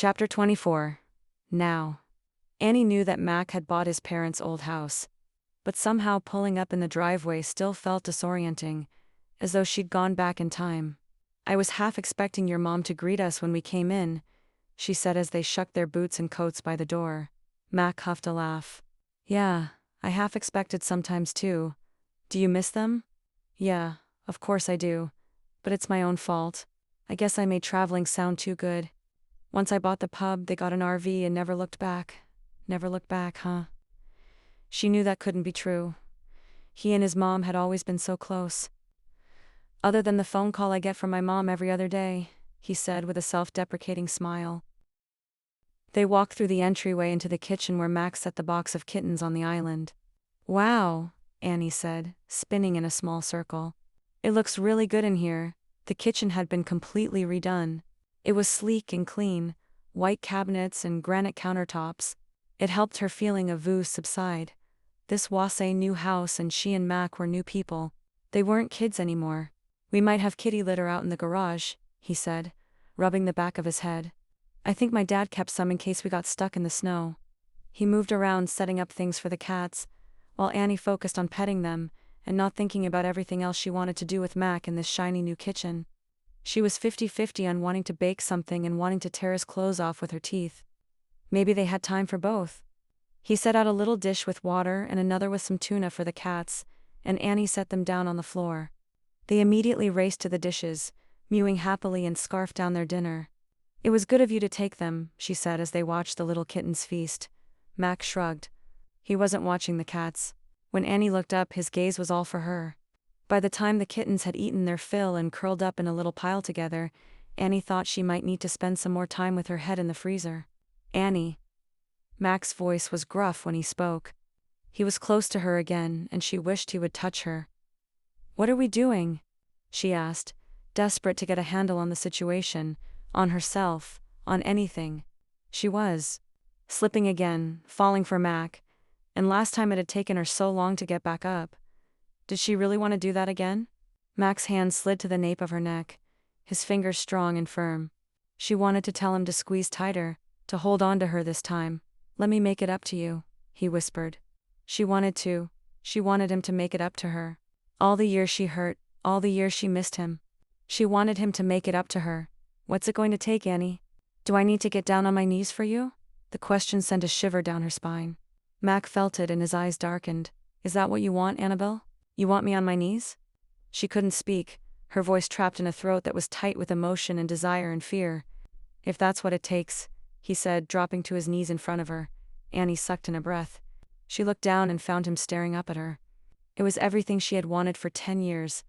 Chapter 24. Now. Annie knew that Mac had bought his parents' old house. But somehow pulling up in the driveway still felt disorienting, as though she'd gone back in time. "I was half expecting your mom to greet us when we came in," she said as they shucked their boots and coats by the door. Mac huffed a laugh. "Yeah, I half expected sometimes too. Do you miss them?" "Yeah, of course I do. But it's my own fault. I guess I made traveling sound too good. Once I bought the pub, they got an RV and never looked back." Never looked back, huh? She knew that couldn't be true. He and his mom had always been so close. "Other than the phone call I get from my mom every other day," he said with a self-deprecating smile. They walked through the entryway into the kitchen where Max set the box of kittens on the island. "Wow," Annie said, spinning in a small circle. "It looks really good in here." The kitchen had been completely redone. It was sleek and clean, white cabinets and granite countertops. It helped her feeling of voo subside. This was a new house and she and Mac were new people. They weren't kids anymore. "We might have kitty litter out in the garage," he said, rubbing the back of his head. "I think my dad kept some in case we got stuck in the snow." He moved around setting up things for the cats, while Annie focused on petting them and not thinking about everything else she wanted to do with Mac in this shiny new kitchen. She was 50-50 on wanting to bake something and wanting to tear his clothes off with her teeth. Maybe they had time for both. He set out a little dish with water and another with some tuna for the cats, and Annie set them down on the floor. They immediately raced to the dishes, mewing happily and scarfed down their dinner. "It was good of you to take them," she said as they watched the little kittens feast. Mac shrugged. He wasn't watching the cats. When Annie looked up, his gaze was all for her. By the time the kittens had eaten their fill and curled up in a little pile together, Annie thought she might need to spend some more time with her head in the freezer. "Annie." Mac's voice was gruff when he spoke. He was close to her again, and she wished he would touch her. "What are we doing?" she asked, desperate to get a handle on the situation, on herself, on anything. She was slipping again, falling for Mac, and last time it had taken her so long to get back up. Did she really want to do that again? Mac's hand slid to the nape of her neck, his fingers strong and firm. She wanted to tell him to squeeze tighter, to hold on to her this time. "Let me make it up to you," he whispered. She wanted him to make it up to her. All the years she hurt, all the years she missed him. She wanted him to make it up to her. "What's it going to take, Annie? Do I need to get down on my knees for you?" The question sent a shiver down her spine. Mac felt it and his eyes darkened. "Is that what you want, Annabelle? You want me on my knees?" She couldn't speak, her voice trapped in a throat that was tight with emotion and desire and fear. "If that's what it takes," he said, dropping to his knees in front of her. Annie sucked in a breath. She looked down and found him staring up at her. It was everything she had wanted for 10 years.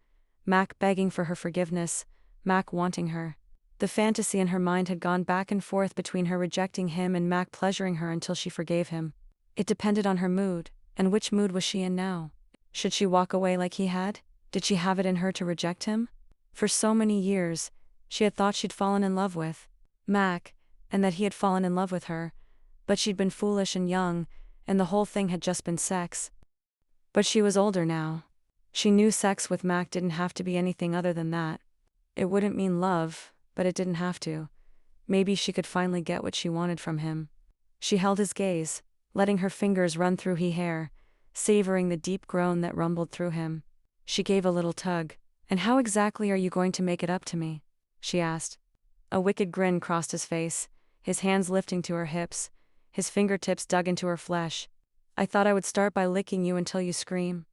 Mac begging for her forgiveness, Mac wanting her. The fantasy in her mind had gone back and forth between her rejecting him and Mac pleasuring her until she forgave him. It depended on her mood, and which mood was she in now? Should she walk away like he had? Did she have it in her to reject him? For so many years, she had thought she'd fallen in love with Mac, and that he had fallen in love with her, but she'd been foolish and young, and the whole thing had just been sex. But she was older now. She knew sex with Mac didn't have to be anything other than that. It wouldn't mean love, but it didn't have to. Maybe she could finally get what she wanted from him. She held his gaze, letting her fingers run through his hair, savoring the deep groan that rumbled through him. She gave a little tug. "And how exactly are you going to make it up to me?" she asked. A wicked grin crossed his face, his hands lifting to her hips, his fingertips dug into her flesh. "I thought I would start by licking you until you scream."